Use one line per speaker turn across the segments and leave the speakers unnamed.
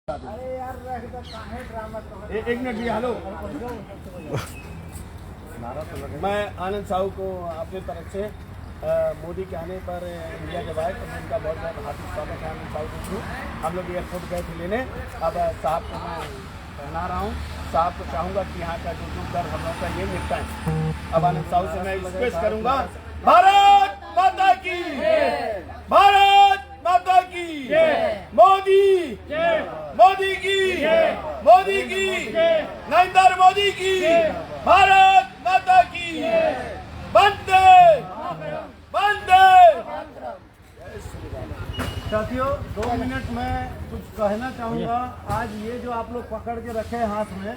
एक मिनट जी। हेलो, मैं आनंद साहू को अपनी तरफ से मोदी के आने पर इंडिया जब आए तो मैं उनका बहुत बहुत हार्दिक स्वागत है। आनंद साहू को थ्रू हम लोग एयरपोर्ट गए थे लेने। अब साहब को मैं पहना रहा हूँ। साहब को चाहूँगा कि यहाँ का जो कर हम लोग का ये निपटाएं। अब आनंद साहू से मैं रिक्वेस्ट करूँगा, भारत माता की, भारत माता की, मोदी मोदी की, मोदी की, नरेंद्र मोदी की, भारत माता की, वंदे वंदे। साथियों, 2 मिनट में कुछ कहना चाहूँगा। आज ये जो आप लोग पकड़ के रखे हैं हाथ में,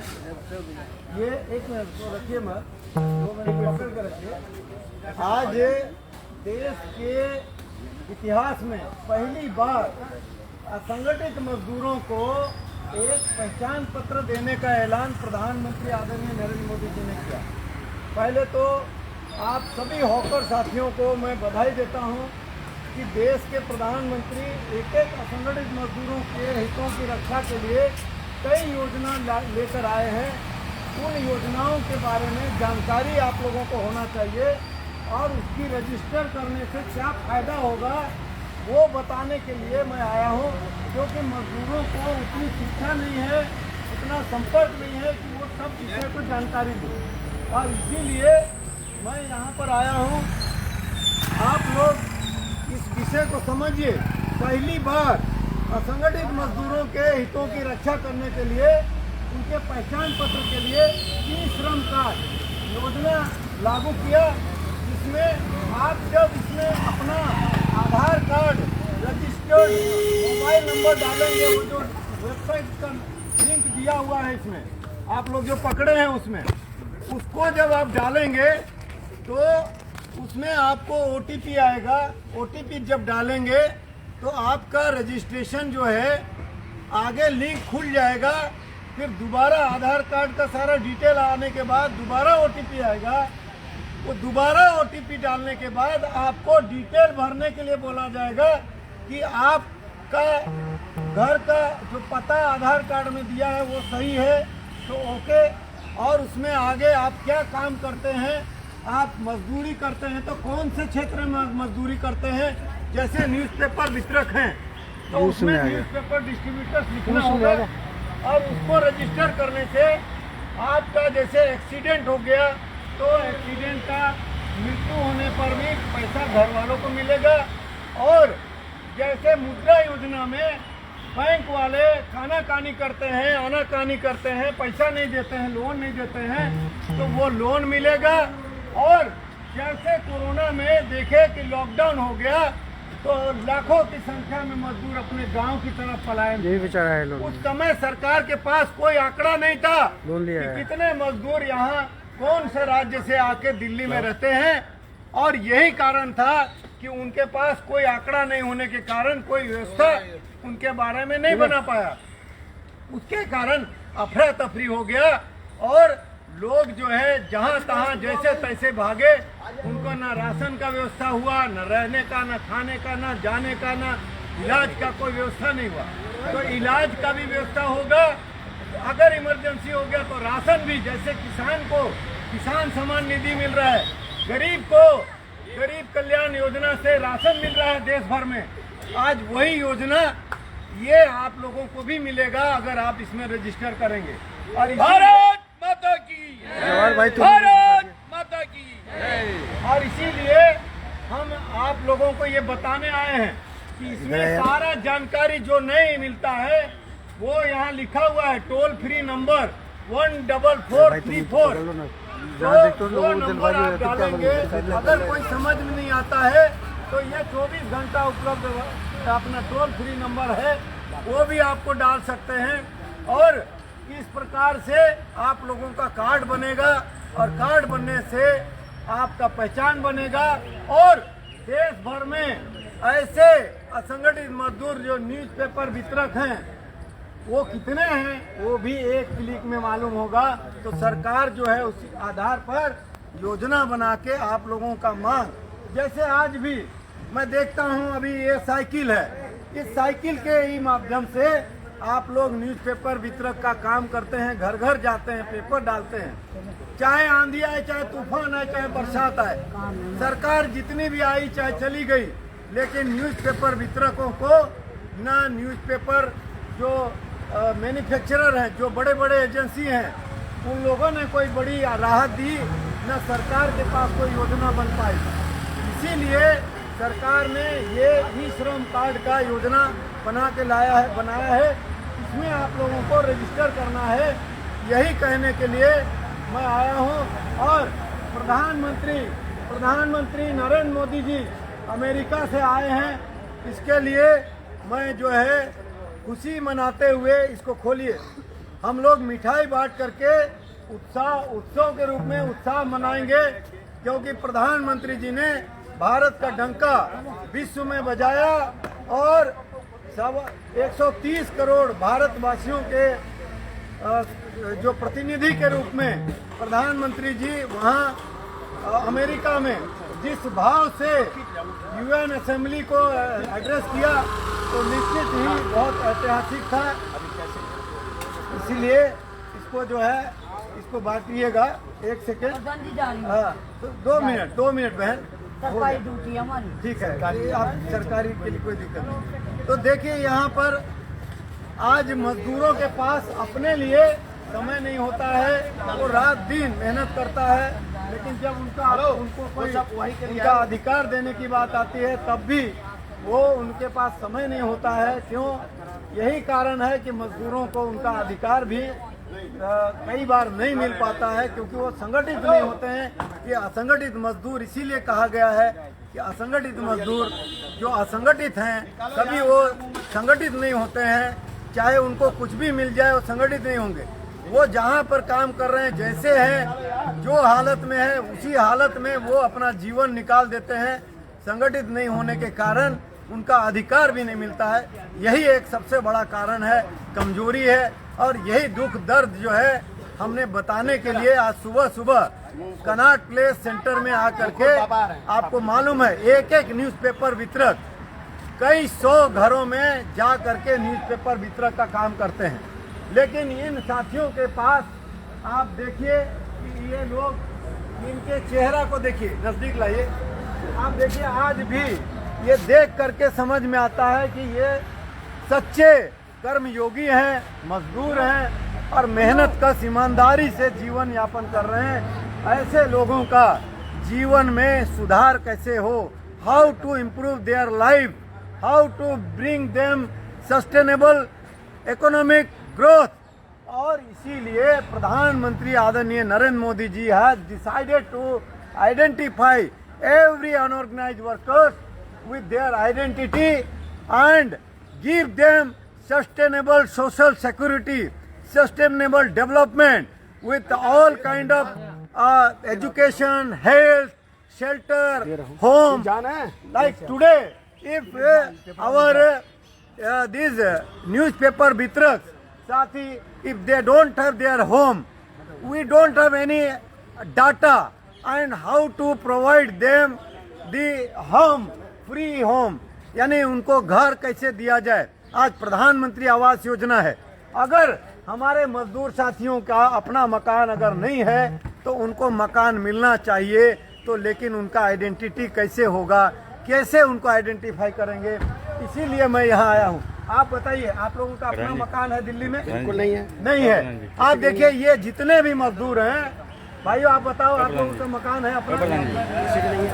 ये एक मिनट तो रखिए, मत 2 मिनट पकड़ के रखिए। आज देश के इतिहास में पहली बार असंगठित मजदूरों को एक पहचान पत्र देने का ऐलान प्रधानमंत्री आदरणीय नरेंद्र मोदी जी ने किया। पहले तो आप सभी हॉकर साथियों को मैं बधाई देता हूं कि देश के प्रधानमंत्री एक एक असंगठित मजदूरों के हितों की रक्षा के लिए कई योजना लेकर आए हैं। उन योजनाओं के बारे में जानकारी आप लोगों को होना चाहिए और उसकी रजिस्टर करने से क्या फ़ायदा होगा वो बताने के लिए मैं आया हूँ, क्योंकि मजदूरों को उतनी शिक्षा नहीं है, उतना संपर्क नहीं है कि वो सब विषय को जानकारी दें, और इसीलिए मैं यहाँ पर आया हूँ। आप लोग इस विषय को समझिए। पहली बार असंगठित मजदूरों के हितों की रक्षा करने के लिए उनके पहचान पत्र के लिए ई-श्रम कार्ड योजना लागू किया, जिसमें आप जब इसमें अपना आधार कार्ड, रजिस्टर्ड मोबाइल नंबर डालेंगे, वो जो वेबसाइट का लिंक दिया हुआ है इसमें, आप लोग जो पकड़े हैं उसमें, उसको जब आप डालेंगे तो उसमें आपको OTP आएगा। OTP जब डालेंगे तो आपका रजिस्ट्रेशन जो है आगे लिंक खुल जाएगा। फिर दोबारा आधार कार्ड का सारा डिटेल आने के बाद दोबारा OTP आएगा। वो दोबारा OTP डालने के बाद आपको डिटेल भरने के लिए बोला जाएगा कि आपका घर का जो पता आधार कार्ड में दिया है वो सही है तो ओके। और उसमें आगे आप क्या काम करते हैं, आप मजदूरी करते हैं तो कौन से क्षेत्र में मजदूरी करते हैं, जैसे न्यूज़पेपर वितरक हैं तो उसमें न्यूज़पेपर डिस्ट्रीब्यूटर्स लिखना होगा। और उसको रजिस्टर करने से आपका जैसे एक्सीडेंट हो गया तो एक्सीडेंट का मृत्यु होने पर भी पैसा घर वालों को मिलेगा। और जैसे मुद्रा योजना में बैंक वाले कानाकानी करते हैं, आनाकानी करते हैं, पैसा नहीं देते हैं, लोन नहीं देते हैं, तो वो लोन मिलेगा। और जैसे कोरोना में देखे कि लॉकडाउन हो गया तो लाखों की संख्या में मजदूर अपने गांव की तरफ पलायन,
यही बेचारा है लोग।
उस समय सरकार के पास कोई आंकड़ा नहीं था
लोन लिया
कि
है।
कितने मजदूर यहाँ कौन से राज्य से आके दिल्ली में रहते हैं। और यही कारण था कि उनके पास कोई आंकड़ा नहीं होने के कारण कोई व्यवस्था उनके बारे में नहीं बना पाया। उसके कारण अफरा तफरी हो गया और लोग जो है जहाँ तहाँ जैसे तैसे भागे। उनको ना राशन का व्यवस्था हुआ, न रहने का, न खाने का, न जाने का, न इलाज का कोई व्यवस्था नहीं हुआ। तो इलाज का भी व्यवस्था होगा। अगर इमरजेंसी हो गया तो राशन भी, जैसे किसान को किसान सम्मान निधि मिल रहा है, गरीब को गरीब कल्याण योजना से राशन मिल रहा है देश भर में, आज वही योजना ये आप लोगों को भी मिलेगा अगर आप इसमें रजिस्टर करेंगे। और भारत माता की, भारत माता की। और इसीलिए हम आप लोगों को ये बताने आए हैं कि इसमें सारा जानकारी जो नहीं मिलता है वो यहाँ लिखा हुआ है। टोल फ्री नंबर 14434 वो नंबर आप डालेंगे। अगर कोई समझ में नहीं आता है तो ये 24 घंटा उपलब्ध अपना टोल फ्री नंबर है, वो भी आपको डाल सकते हैं। और इस प्रकार से आप लोगों का कार्ड बनेगा और कार्ड बनने से आपका पहचान बनेगा। और देश भर में ऐसे असंगठित मजदूर जो न्यूज़पेपर वितरक हैं वो कितने हैं वो भी एक क्लिक में मालूम होगा। तो सरकार जो है उसी आधार पर योजना बना के आप लोगों का मांग, जैसे आज भी मैं देखता हूं अभी ये साइकिल है, इस साइकिल के ही माध्यम से आप लोग न्यूज़पेपर वितरक का काम करते हैं, घर घर जाते हैं, पेपर डालते हैं, चाहे आंधी आए, चाहे तूफान आए, चाहे बरसात आए, सरकार जितनी भी आई चाहे चली गई, लेकिन न्यूज़पेपर वितरकों को ना न्यूज़पेपर जो मैन्युफैक्चरर हैं, जो बड़े बड़े एजेंसी हैं, उन लोगों ने कोई बड़ी राहत दी, न सरकार के पास कोई योजना बन पाई। इसीलिए सरकार ने ये ई श्रम कार्ड का योजना बनाया है। इसमें आप लोगों को रजिस्टर करना है, यही कहने के लिए मैं आया हूँ। और प्रधानमंत्री नरेंद्र मोदी जी अमेरिका से आए हैं, इसके लिए मैं जो है खुशी मनाते हुए इसको खोलिए। हम लोग मिठाई बांट करके उत्सव के रूप में उत्साह मनाएंगे, क्योंकि प्रधानमंत्री जी ने भारत का डंका विश्व में बजाया और 130 करोड़ भारतवासियों के जो प्रतिनिधि के रूप में प्रधानमंत्री जी वहाँ अमेरिका में जिस भाव से यूएन असेंबली को एड्रेस किया, तो निश्चित ही बहुत ऐतिहासिक था। इसीलिए इसको जो है इसको बांटिएगा। 1 सेकेंड, हाँ, 2 मिनट बहन,
सरकारी ड्यूटी हमारी।
ठीक है, आप सरकारी के लिए कोई दिक्कत नहीं। तो देखिए यहाँ पर आज मजदूरों के पास अपने लिए समय नहीं होता है, वो रात दिन मेहनत करता है, लेकिन जब उनको कोई उनका अधिकार देने की बात आती है तब भी वो उनके पास समय नहीं होता है। क्यों? यही कारण है कि मजदूरों को उनका अधिकार भी कई बार नहीं मिल पाता है, क्योंकि वो संगठित नहीं होते हैं। कि असंगठित मजदूर इसीलिए कहा गया है कि असंगठित मजदूर जो असंगठित हैं कभी वो संगठित नहीं होते हैं, चाहे उनको कुछ भी मिल जाए वो संगठित नहीं होंगे। वो जहाँ पर काम कर रहे हैं, जैसे हैं, जो हालत में है उसी हालत में वो अपना जीवन निकाल देते हैं। संगठित नहीं होने के कारण उनका अधिकार भी नहीं मिलता है। यही एक सबसे बड़ा कारण है, कमजोरी है। और यही दुख दर्द जो है हमने बताने के लिए आज सुबह कनॉट प्लेस सेंटर में आकर के, आपको मालूम है एक न्यूज़पेपर वितरक कई 100 घरों में जा करके न्यूज़पेपर वितरक का काम करते हैं। लेकिन इन साथियों के पास आप देखिए कि ये लोग, इनके चेहरा को देखिए, नजदीक लाइए, आप देखिए आज भी ये देख करके समझ में आता है कि ये सच्चे कर्मयोगी हैं, मजदूर हैं और मेहनत का ईमानदारी से जीवन यापन कर रहे हैं। ऐसे लोगों का जीवन में सुधार कैसे हो, how to improve their life, how to bring them sustainable economic growth. और इसीलिए प्रधानमंत्री आदरणीय Narendra Modi ji has decided to identify every unorganized workers with their identity and give them sustainable social security, sustainable development with all kind of education, health, shelter, home. Like today, if our these newspaper vitraks, Sati, if they don't have their home, we don't have any data and how to provide them the home, free home, यानी उनको घर कैसे दिया जाए। आज प्रधानमंत्री आवास योजना है, अगर हमारे मजदूर साथियों का अपना मकान अगर नहीं है तो उनको मकान मिलना चाहिए। तो लेकिन उनका आइडेंटिटी कैसे होगा, कैसे उनको आइडेंटिफाई करेंगे, इसीलिए मैं यहाँ आया हूँ। आप बताइए, आप लोगों का अपना मकान है दिल्ली में?
बिल्कुल नहीं है,
नहीं है। आप देखिए ये जितने भी मजदूर हैं, भाइयों आप बताओ, आप लोगों का मकान है अपना?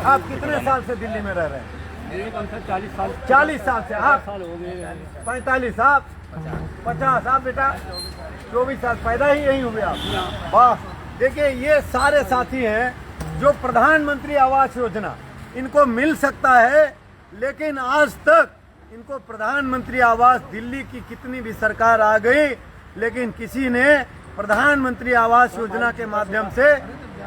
आप कितने साल से दिल्ली में रह रहे हैं? 40 साल से। आप 45, आप 50, आप बेटा 24 साल, पैदा ही यही हुए आप। वाह, देखिए ये सारे साथी हैं जो प्रधानमंत्री आवास योजना इनको मिल सकता है, लेकिन आज तक इनको प्रधानमंत्री आवास, दिल्ली की कितनी भी सरकार आ गई, लेकिन किसी ने प्रधानमंत्री आवास योजना के माध्यम से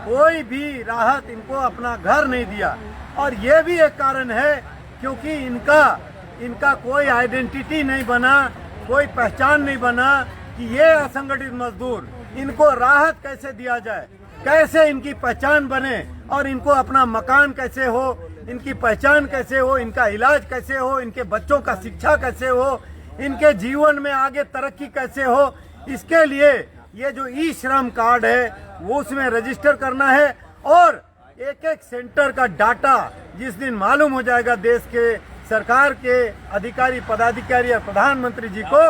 कोई भी राहत इनको अपना घर नहीं दिया। और ये भी एक कारण है क्योंकि इनका कोई आइडेंटिटी नहीं बना, कोई पहचान नहीं बना कि ये असंगठित मजदूर, इनको राहत कैसे दिया जाए, कैसे इनकी पहचान बने और इनको अपना मकान कैसे हो, इनकी पहचान कैसे हो, इनका इलाज कैसे हो, इनके बच्चों का शिक्षा कैसे हो, इनके जीवन में आगे तरक्की कैसे हो, इसके लिए ये जो ई श्रम कार्ड है वो उसमें रजिस्टर करना है। और एक एक सेंटर का डाटा जिस दिन मालूम हो जाएगा देश के सरकार के अधिकारी पदाधिकारी और प्रधानमंत्री जी को,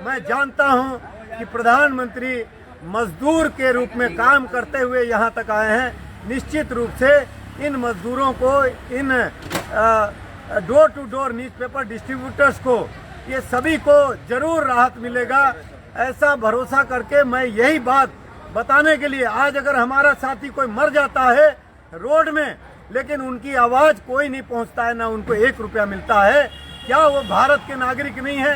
मैं जानता हूं कि प्रधानमंत्री मजदूर के रूप में काम करते हुए यहाँ तक आए हैं। निश्चित रूप से इन मजदूरों को, इन door to door newspaper distributors को, ये सभी को जरूर राहत मिलेगा, ऐसा भरोसा करके मैं यही बात बताने के लिए, आज अगर हमारा साथी कोई मर जाता है रोड में लेकिन उनकी आवाज कोई नहीं पहुंचता है, ना उनको 1 रुपया मिलता है, क्या वो भारत के नागरिक नहीं है?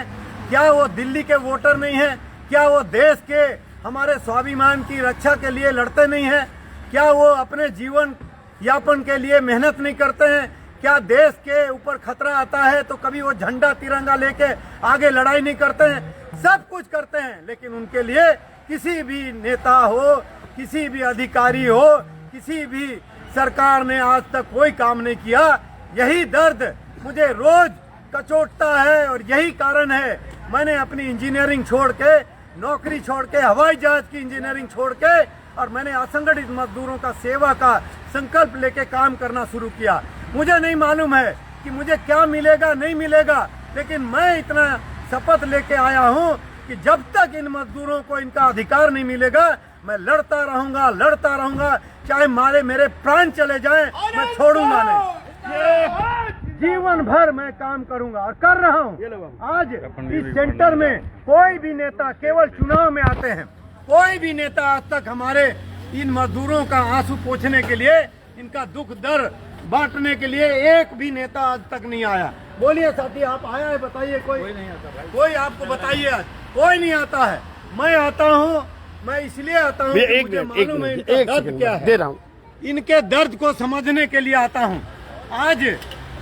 क्या वो दिल्ली के वोटर नहीं है? क्या वो देश के हमारे स्वाभिमान की रक्षा के लिए लड़ते नहीं हैं? क्या वो अपने जीवन यापन के लिए मेहनत नहीं करते हैं? क्या देश के ऊपर खतरा आता है तो कभी वो झंडा तिरंगा लेके आगे लड़ाई नहीं करते हैं? सब कुछ करते हैं, लेकिन उनके लिए किसी भी नेता हो, किसी भी अधिकारी हो, किसी भी सरकार ने आज तक कोई काम नहीं किया। यही दर्द मुझे रोज कचोटता है और यही कारण है मैंने अपनी इंजीनियरिंग छोड़ के, नौकरी छोड़ के, हवाई जहाज की इंजीनियरिंग छोड़ के, और मैंने असंगठित मजदूरों का सेवा का संकल्प लेके काम करना शुरू किया। मुझे नहीं मालूम है कि मुझे क्या मिलेगा नहीं मिलेगा, लेकिन मैं इतना शपथ लेके आया हूं कि जब तक इन मजदूरों को इनका अधिकार नहीं मिलेगा मैं लड़ता रहूंगा, चाहे मेरे प्राण चले जाएं, मैं छोड़ूंगा नहीं। जीवन भर मैं काम करूंगा और कर रहा हूं। आज इस सेंटर में कोई भी नेता, केवल चुनाव में आते हैं, कोई भी नेता आज तक हमारे इन मजदूरों का आंसू पोंछने के लिए, इनका दुख दर्द बांटने के लिए एक भी नेता आज तक नहीं आया। बोलिए साथी, आप आया है? बताइए। कोई नहीं आता भाई। कोई आपको बताइए, आज कोई नहीं आता है। मैं आता हूँ, मैं इसलिए आता हूँ कि मुझे मालूम है इनका दर्द क्या है।
दे रहा हूँ,
इनके दर्द को समझने के लिए आता हूँ। आज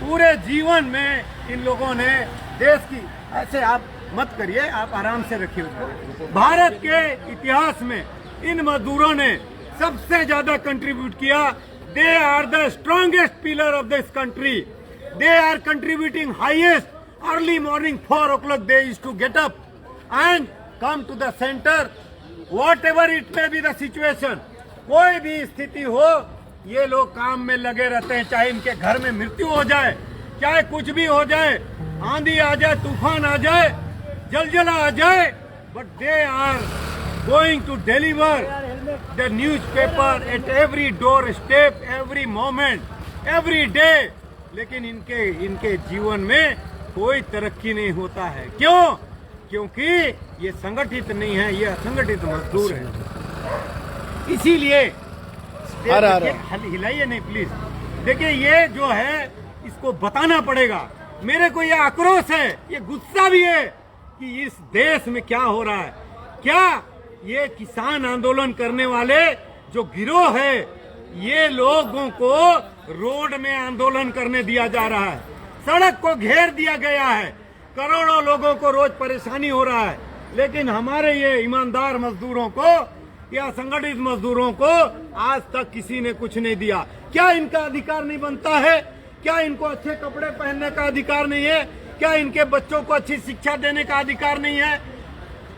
पूरे जीवन में इन लोगों ने देश की, ऐसे आप मत करिए, आप आराम से रखिए उसको। भारत के इतिहास में इन मजदूरों ने सबसे ज्यादा कंट्रीब्यूट किया। They are the strongest pillar of this country. They are contributing highest. Early morning 4 o'clock they used to get up and come to the center, whatever it may be the situation। कोई भी स्थिति हो, ये लोग काम में लगे रहते हैं, चाहे इनके घर में मृत्यु हो जाए, चाहे कुछ भी हो जाए, आंधी आ जाए, तूफान आ जाए, जलजला आ जाए, but they are going to deliver the newspaper at every door step, every moment, every day. लेकिन इनके जीवन में कोई तरक्की नहीं होता है। क्यों? क्योंकि ये संगठित नहीं है, ये असंगठित मजदूर है। इसीलिए हिलाइए नहीं प्लीज। देखिए, ये जो है इसको बताना पड़ेगा। मेरे को ये आक्रोश है, ये गुस्सा भी है कि इस देश में क्या हो रहा है। क्या ये किसान आंदोलन करने वाले जो गिरोह है, ये लोगों को रोड में आंदोलन करने दिया जा रहा है, सड़क को घेर दिया गया है, करोड़ों लोगों को रोज परेशानी हो रहा है। लेकिन हमारे ये ईमानदार मजदूरों को या संगठित मजदूरों को आज तक किसी ने कुछ नहीं दिया। क्या इनका अधिकार नहीं बनता है? क्या इनको अच्छे कपड़े पहनने का अधिकार नहीं है? क्या इनके बच्चों को अच्छी शिक्षा देने का अधिकार नहीं है?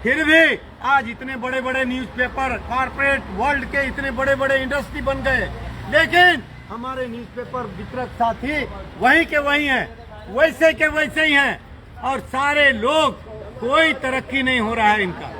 फिर भी आज इतने बड़े बड़े न्यूज़पेपर, कॉर्पोरेट वर्ल्ड के इतने बड़े बड़े इंडस्ट्री बन गए, लेकिन हमारे न्यूज़पेपर वितरक साथी वहीं के वहीं हैं, वैसे के वैसे ही हैं, और सारे लोग, कोई तरक्की नहीं हो रहा है इनका।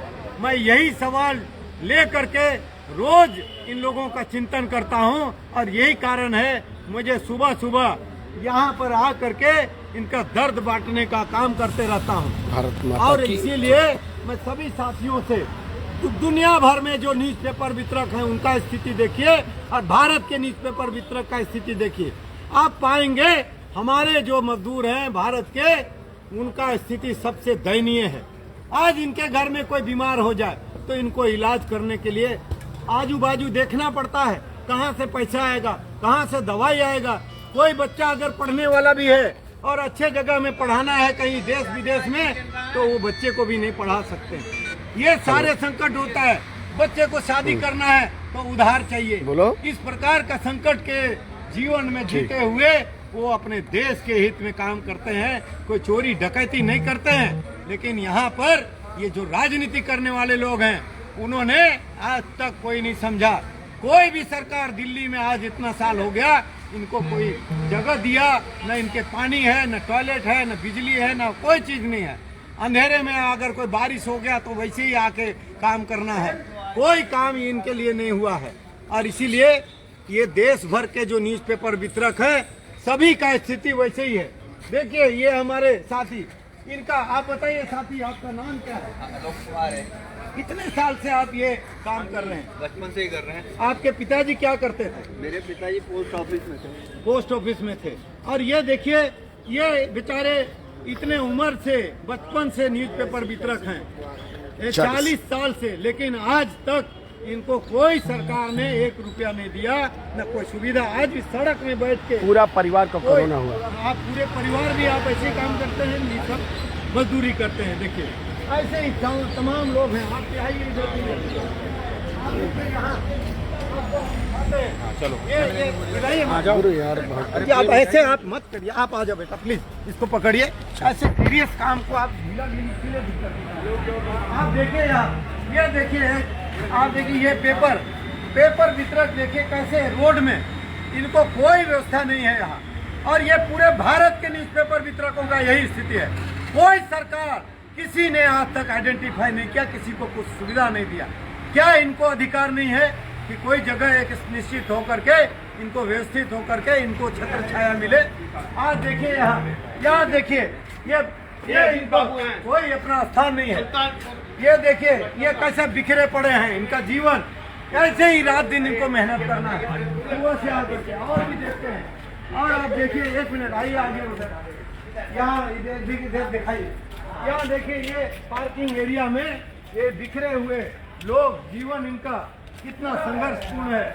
मैं यही सवाल ले करके रोज इन लोगों का चिंतन करता हूं, और यही कारण है मुझे सुबह सुबह यहाँ पर आ करके इनका दर्द बांटने का काम करते रहता हूँ।
भारत माता
और
की।
इसीलिए मैं सभी साथियों से, दुनिया भर में जो न्यूज़पेपर वितरक हैं उनका स्थिति देखिए, और भारत के न्यूज़पेपर वितरक का स्थिति देखिए, आप पाएंगे हमारे जो मजदूर हैं भारत के, उनका स्थिति सबसे दयनीय है। आज इनके घर में कोई बीमार हो जाए तो इनको इलाज करने के लिए आजू बाजू देखना पड़ता है, कहाँ से पैसा आएगा, कहाँ से दवाई आएगा। कोई बच्चा अगर पढ़ने वाला भी है और अच्छे जगह में पढ़ाना है कहीं देश विदेश में, तो वो बच्चे को भी नहीं पढ़ा सकते। ये सारे संकट होता है। बच्चे को शादी करना है तो उधार चाहिए।
बोलो।
इस प्रकार का संकट के जीवन में जीते हुए वो अपने देश के हित में काम करते हैं। कोई चोरी डकैती नहीं करते हैं, लेकिन यहाँ पर ये जो राजनीति करने वाले लोग हैं उन्होंने आज तक कोई नहीं समझा। कोई भी सरकार दिल्ली में आज इतना साल हो गया, इनको कोई जगह दिया, न इनके पानी है, न टॉयलेट है, न बिजली है, न कोई चीज नहीं है। अंधेरे में अगर कोई बारिश हो गया तो वैसे ही आके काम करना है, कोई काम इनके लिए नहीं हुआ है। और इसीलिए ये देश भर के जो न्यूज़पेपर वितरक हैं सभी का स्थिति वैसे ही है। देखिए ये हमारे साथी, इनका आप बताइए साथी, आपका नाम क्या है?
आलोक कुमार है।
कितने साल से आप ये काम कर रहे हैं?
बचपन से ही कर रहे हैं।
आपके पिताजी क्या करते थे?
मेरे पिताजी पोस्ट ऑफिस में थे।
पोस्ट ऑफिस में थे। और ये देखिए ये बेचारे इतने उम्र से, बचपन से न्यूज़पेपर वितरक हैं, 40 साल से, लेकिन आज तक इनको कोई सरकार ने 1 रुपया नहीं दिया, न कोई सुविधा। आज भी सड़क में बैठ के
पूरा परिवार को कोरोना हुआ।
आप पूरे परिवार भी आप ऐसे काम करते हैं, ये सब मजदूरी करते हैं। देखिए ऐसे ही तमाम लोग हैं। आप आइए इधर भी, आप यहाँ आते हैं।
चलो
ये बताइए
आ जाओ यार।
अच्छा आप ऐसे आप मत करिए, आप आ जाओ बेटा प्लीज, इसको पकड़िए। ऐसे सीरियस काम को आप ढीला ढीले दिक्कत। आप देखिए यार, ये देखिए, आप देखिए ये पेपर वितरक देखिए कैसे रोड में, इनको कोई व्यवस्था नहीं है यहाँ। और ये पूरे भारत के न्यूज़पेपर वितरकों का यही स्थिति है। कोई सरकार, किसी ने आज तक आइडेंटिफाई नहीं किया, किसी को कुछ सुविधा नहीं दिया। क्या इनको अधिकार नहीं है कि कोई जगह एक निश्चित होकर के इनको व्यवस्थित होकर के इनको छत्र छाया मिले? आज देखिए यहाँ देखिए ये इनको कोई अपना स्थान नहीं है। ये देखिए ये कैसे बिखरे पड़े हैं, इनका जीवन ऐसे ही रात दिन इनको मेहनत करना है। सुबह से आगे के और भी देखते हैं। और आप देखिए, 1 मिनट आइए आगे उधर, यहाँ इधर दिखाइए। यहाँ देखिए ये पार्किंग एरिया में ये बिखरे हुए लोग, जीवन इनका कितना संघर्षपूर्ण है,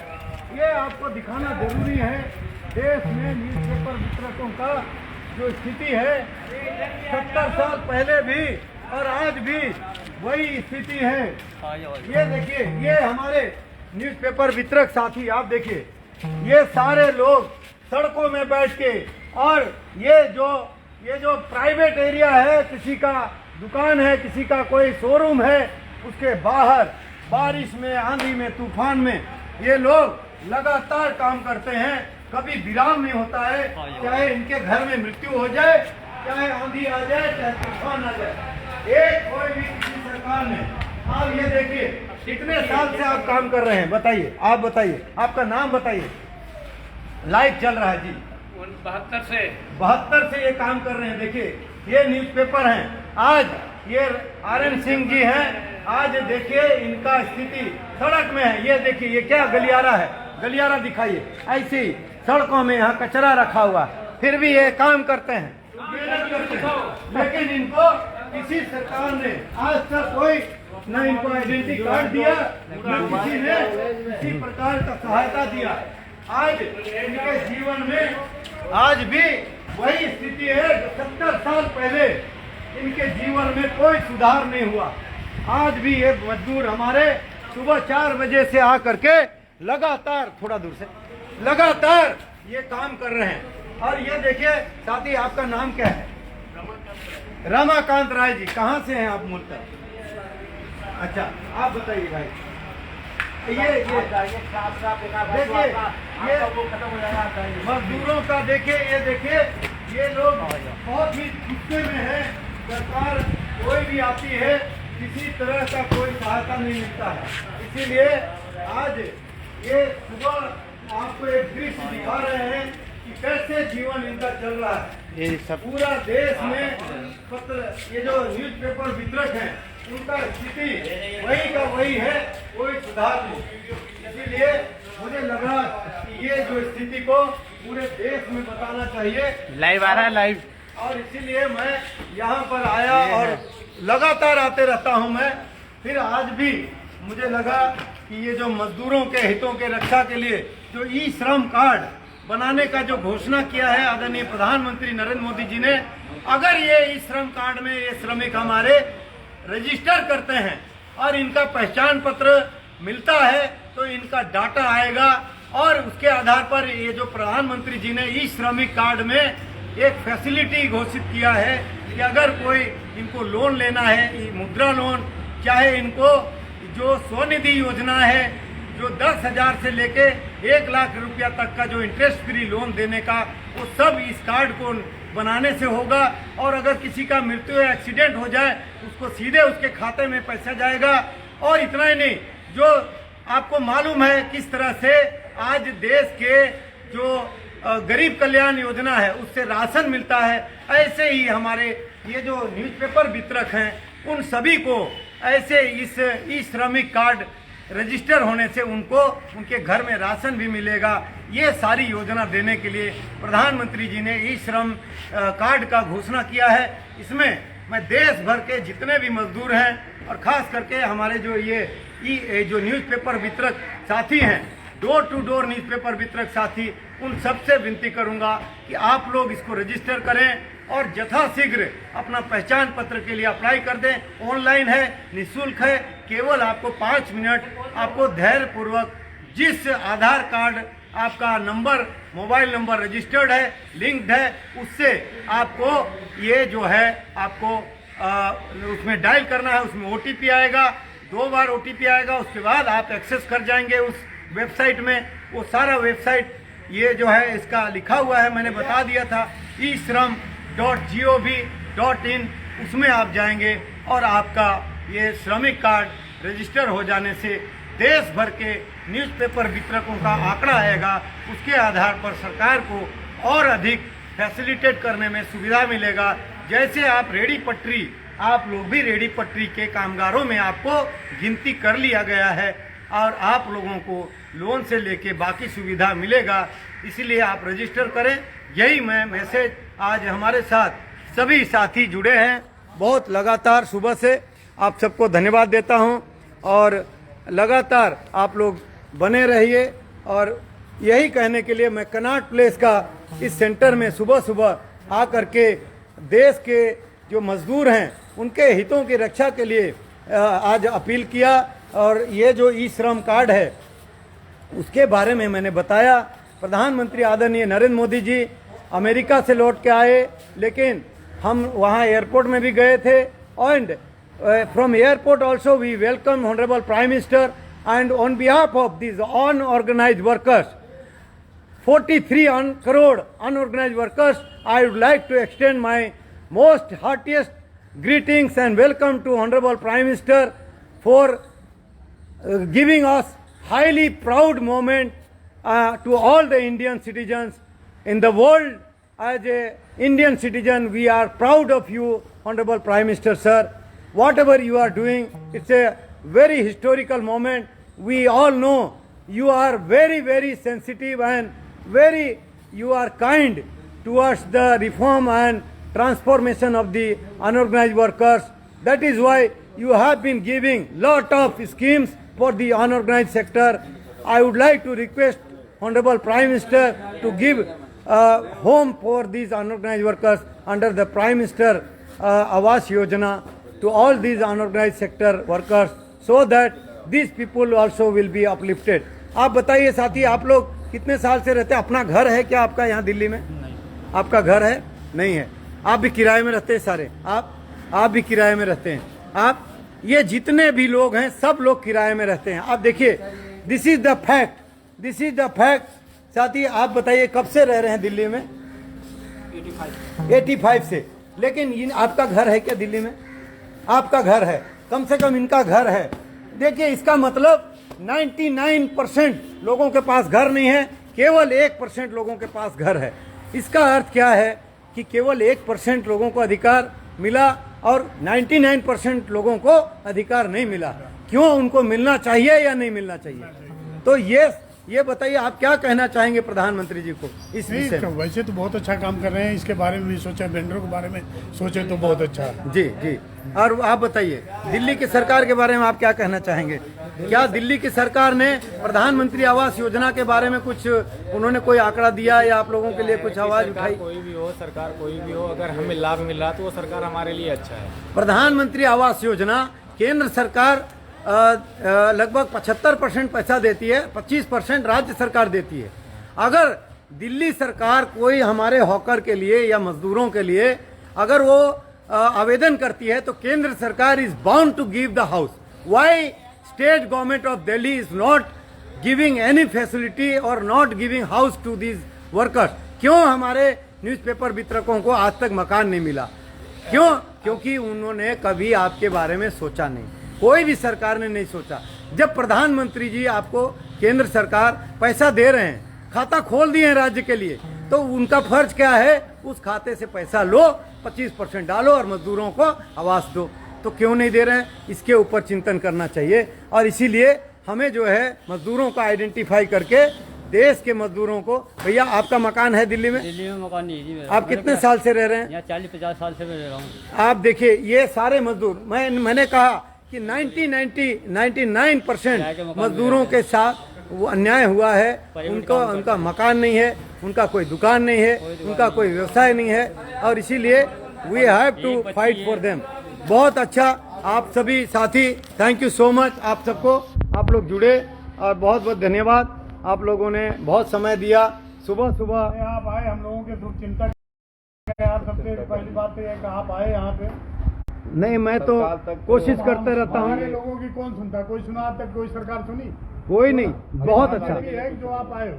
ये आपको दिखाना जरूरी है। देश में न्यूज़पेपर वितरकों का जो स्थिति है 70 साल पहले भी और आज भी वही स्थिति है। ये देखिए ये हमारे न्यूज़पेपर वितरक साथी, आप देखिए ये सारे लोग सड़कों में बैठ के, और ये जो प्राइवेट एरिया है, किसी का दुकान है, किसी का कोई शोरूम है, उसके बाहर बारिश में, आंधी में, तूफान में ये लोग लगातार काम करते हैं। कभी विराम नहीं होता है, चाहे इनके घर में मृत्यु हो जाए, चाहे आंधी आ जाए, चाहे तूफान आ जाए। एक कोई भी किसी सरकार ने, आप ये देखिए कितने साल से आप काम कर रहे हैं, बताइए, आप बताइए, आपका नाम बताइए। लाइव चल रहा है जी। 72 से ये काम कर रहे हैं। देखिए ये न्यूज़पेपर हैं। आज ये RN सिंह जी हैं। आज देखिए इनका स्थिति सड़क में है। ये देखिए ये क्या गलियारा है, गलियारा दिखाइए। ऐसी सड़कों में यहाँ कचरा रखा हुआ, फिर भी ये काम करते हैं, मेहनत करते हैं। लेकिन इनको किसी सरकार ने आज तक कोई न इनको आइडेंटिटी कार्ड दिया, न किसी ने किसी प्रकार का सहायता दिया। आज इनके जीवन में आज भी वही स्थिति है जो 70 साल पहले इनके जीवन में कोई सुधार नहीं हुआ। आज भी ये मजदूर हमारे सुबह 4 बजे से आकर के लगातार, थोड़ा दूर से लगातार ये काम कर रहे हैं। और ये देखिए साथी, आपका नाम क्या है? रमाकांत राय जी। कहाँ से हैं आप मूलतः? अच्छा आप बताइए भाई। ये देखिए ये मजदूरों का देखिए, ये देखिए ये लोग बहुत ही गुस्से में हैं। सरकार कोई भी आती है, किसी तरह का कोई सहायता नहीं मिलता है। इसीलिए आज ये सुबह आपको एक दृश्य दिखा रहे हैं कि कैसे जीवन इनका चल रहा है।
ये सब
पूरा देश में ये जो न्यूज़पेपर वितरक हैं उनका स्थिति वही का वही है, कोई सुधार नहीं। इसीलिए मुझे लगा कि ये जो स्थिति को पूरे देश में बताना चाहिए।
लाइव आ रहा है, लाइव।
और इसीलिए मैं यहाँ पर आया और लगातार आते रहता हूँ मैं। फिर आज भी मुझे लगा कि ये जो मजदूरों के हितों के रक्षा के लिए जो ई श्रम कार्ड बनाने का जो घोषणा किया है आदरणीय प्रधानमंत्री नरेंद्र मोदी जी ने, अगर ये ई श्रम कार्ड में ये श्रमिक हमारे रजिस्टर करते हैं और इनका पहचान पत्र मिलता है तो इनका डाटा आएगा, और उसके आधार पर ये जो प्रधानमंत्री जी ने ई श्रमिक कार्ड में एक फैसिलिटी घोषित किया है कि अगर कोई इनको लोन लेना है, मुद्रा लोन, चाहे इनको जो स्वनिधि योजना है, जो 10,000 से लेके 1 लाख रुपया तक का जो इंटरेस्ट फ्री लोन देने का, वो सब इस कार्ड को बनाने से होगा। और अगर किसी का मृत्यु या एक्सीडेंट हो जाए, उसको सीधे उसके खाते में पैसा जाएगा। और इतना ही नहीं, जो आपको मालूम है किस तरह से आज देश के जो गरीब कल्याण योजना है उससे राशन मिलता है, ऐसे ही हमारे ये जो न्यूज़पेपर वितरक हैं उन सभी को ऐसे इस ई श्रमिक कार्ड रजिस्टर होने से उनको उनके घर में राशन भी मिलेगा। ये सारी योजना देने के लिए प्रधानमंत्री जी ने ई श्रम कार्ड का घोषणा किया है। इसमें मैं देश भर के जितने भी मजदूर हैं और खास करके हमारे जो ये जो न्यूज़पेपर वितरक साथी हैं, डोर टू डोर न्यूज़पेपर वितरक साथी, उन सबसे विनती करूंगा कि आप लोग इसको रजिस्टर करें और यथाशीघ्र अपना पहचान पत्र के लिए अप्लाई कर दें। ऑनलाइन है, निःशुल्क है, केवल आपको 5 मिनट आपको धैर्यपूर्वक जिस आधार कार्ड आपका नंबर, मोबाइल नंबर रजिस्टर्ड है, लिंक्ड है, उससे आपको ये जो है आपको उसमें डायल करना है। उसमें OTP आएगा, 2 बार OTP आएगा, उसके बाद आप एक्सेस कर जाएंगे उस वेबसाइट में। वो सारा वेबसाइट ये जो है इसका लिखा हुआ है, मैंने बता दिया था, ishram.gov.in, उसमें आप जाएंगे और आपका ये श्रमिक कार्ड रजिस्टर हो जाने से देश भर के न्यूज़पेपर वितरकों का आंकड़ा आएगा। उसके आधार पर सरकार को और अधिक फैसिलिटेट करने में सुविधा मिलेगा। जैसे आप रेडी पटरी, आप लोग भी रेडी पटरी के कामगारों में आपको गिनती कर लिया गया है और आप लोगों को लोन से लेके बाकी सुविधा मिलेगा, इसीलिए आप रजिस्टर करें। यही मैं मैसेज, आज हमारे साथ सभी साथी जुड़े हैं, बहुत लगातार सुबह से आप सबको धन्यवाद देता हूं और लगातार आप लोग बने रहिए। और यही कहने के लिए मैं कनॉट प्लेस का इस सेंटर में सुबह सुबह आकर के देश के जो मजदूर हैं उनके हितों की रक्षा के लिए आज अपील किया। और ये जो ई श्रम कार्ड है उसके बारे में मैंने बताया। प्रधानमंत्री आदरणीय नरेंद्र मोदी जी अमेरिका से लौट के आए, लेकिन हम वहाँ एयरपोर्ट में भी गए थे and from airport also we welcome honourable prime minister and on behalf of this unorganised workers 43 crore unorganized workers, I would like to extend my most heartiest greetings and welcome to Honorable Prime Minister for giving us highly proud moment to all the Indian citizens in the world. As a Indian citizen, we are proud of you, Honorable Prime Minister, sir. Whatever you are doing, it's a very historical moment. We all know you are very, very sensitive and you are kind towards the reform and transformation of the unorganized workers. That is why you have been giving lot of schemes for the unorganized sector. I would like to request Honorable Prime Minister to give home for these unorganized workers under the Prime Minister Awas Yojana to all these unorganized sector workers, so that these people also will be uplifted. आप बताइए साथी, आप लोग कितने साल से रहते हैं? अपना घर है क्या आपका यहाँ दिल्ली में? नहीं। आपका घर है? नहीं है। आप भी किराए में रहते हैं सारे? आप भी किराए में रहते हैं। आप ये जितने भी लोग हैं सब लोग किराए में रहते हैं। आप देखिए, this is the fact, this is the fact. साथी आप बताइए कब से रह रहे हैं दिल्ली में? 85 से। लेकिन आपका घर है क्या दिल्ली में? आपका घर है, कम से कम इनका घर है। देखिए, इसका मतलब 99% लोगों के पास घर नहीं है, केवल 1% लोगों के पास घर है। इसका अर्थ क्या है कि केवल 1% लोगों को अधिकार मिला और 99% लोगों को अधिकार नहीं मिला। क्यों? उनको मिलना चाहिए या नहीं मिलना चाहिए? तो ये बताइए, आप क्या कहना चाहेंगे प्रधानमंत्री जी को इस विषय में?
वैसे तो बहुत अच्छा काम कर रहे हैं, इसके बारे में भी सोचा, वेंडरों के बारे में सोचे तो बहुत अच्छा है।
जी जी। और आप बताइए, दिल्ली की सरकार के बारे में आप क्या कहना चाहेंगे? क्या दिल्ली की सरकार ने प्रधानमंत्री आवास योजना के बारे में कुछ उन्होंने कोई आंकड़ा दिया या आप लोगों के लिए कुछ आवाज उठाई?
कोई भी हो, सरकार कोई भी हो, अगर हमें लाभ मिल रहा तो वो सरकार हमारे लिए अच्छा है।
प्रधानमंत्री आवास योजना केंद्र सरकार लगभग 75% पैसा देती है, 25% राज्य सरकार देती है। अगर दिल्ली सरकार कोई हमारे हॉकर के लिए या मजदूरों के लिए अगर वो आवेदन करती है तो केंद्र सरकार is bound to give the house. Why state government of Delhi is not giving any facility और not giving house to these workers? क्यों हमारे न्यूज़पेपर वितरकों को आज तक मकान नहीं मिला? क्यों? क्योंकि उन्होंने कभी आपके बारे में सोचा नहीं, कोई भी सरकार ने नहीं सोचा। जब प्रधानमंत्री जी आपको केंद्र सरकार पैसा दे रहे हैं, खाता खोल दिए हैं राज्य के लिए, तो उनका फर्ज क्या है? उस खाते से पैसा लो, 25% डालो और मजदूरों को आवास दो। तो क्यों नहीं दे रहे हैं? इसके ऊपर चिंतन करना चाहिए। और इसीलिए हमें जो है मजदूरों का आइडेंटिफाई करके देश के मजदूरों को, भैया आपका मकान है दिल्ली में?
दिल्ली में मकान नहीं जी मेरा।
आप कितने साल से रह रहे हैं?
यहाँ 40-50 साल से मैं रह रहा हूँ।
आप देखिए ये सारे मजदूर, मैंने कहा कि 99% मजदूरों के साथ वो अन्याय हुआ है। उनका मकान नहीं है, उनका कोई दुकान नहीं है, उनका कोई व्यवसाय नहीं है, और इसीलिए we have to fight for them. बहुत अच्छा, आप सभी साथी, थैंक यू सो मच आप सबको, आप लोग जुड़े और बहुत बहुत धन्यवाद। आप लोगों ने बहुत समय दिया। सुबह सुबह
आप आए, हम लोगों के दुख चिंता यार, सबसे पहली बात तो यह कि आप आए यहाँ पे।
नहीं, मैं तो कोशिश करते रहता हूँ।
हमारे लोगों की कौन सुनता? कोई सुना अब तक? कोई सरकार सुनी?
कोई नहीं, बहुत अच्छा।
है जो आप आए हो।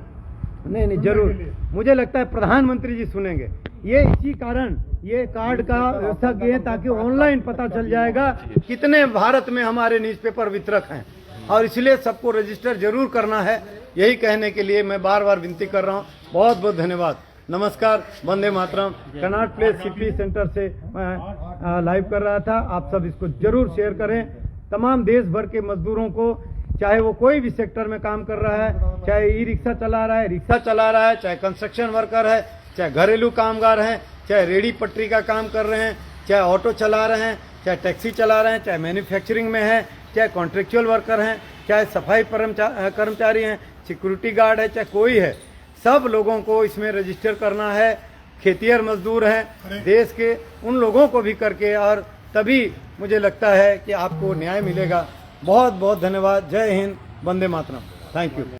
नहीं जरूर, मुझे लगता है प्रधानमंत्री जी सुनेंगे। ये इसी कारण ये कार्ड का व्यवस्था किए हैं ताकि ऑनलाइन पता चल जाएगा कितने भारत में हमारे न्यूज़पेपर वितरक हैं, और इसलिए सबको रजिस्टर जरूर करना है। यही कहने के लिए मैं बार बार विनती कर रहा हूँ। बहुत बहुत धन्यवाद। नमस्कार, Vande Mataram. Connaught place city centre से मैं लाइव कर रहा था। आप सब इसको जरूर शेयर करें। तमाम देश भर के मजदूरों को, चाहे वो कोई भी सेक्टर में काम कर रहा है, चाहे ई रिक्शा चला रहा है, रिक्शा चला रहा है, चाहे कंस्ट्रक्शन वर्कर है, चाहे घरेलू कामगार हैं, चाहे रेडी पटरी का काम कर रहे हैं, चाहे ऑटो चला रहे हैं, चाहे टैक्सी चला रहे हैं, चाहे मैन्युफैक्चरिंग में है, चाहे कॉन्ट्रेक्चुअल वर्कर हैं, चाहे सफाई कर्मचारी हैं, सिक्योरिटी गार्ड है, चाहे कोई है, सब लोगों को इसमें रजिस्टर करना है। खेतिहर मजदूर हैं देश के, उन लोगों को भी करके, और तभी मुझे लगता है कि आपको न्याय मिलेगा। बहुत बहुत धन्यवाद। जय हिंद, वंदे मातरम। Thank you.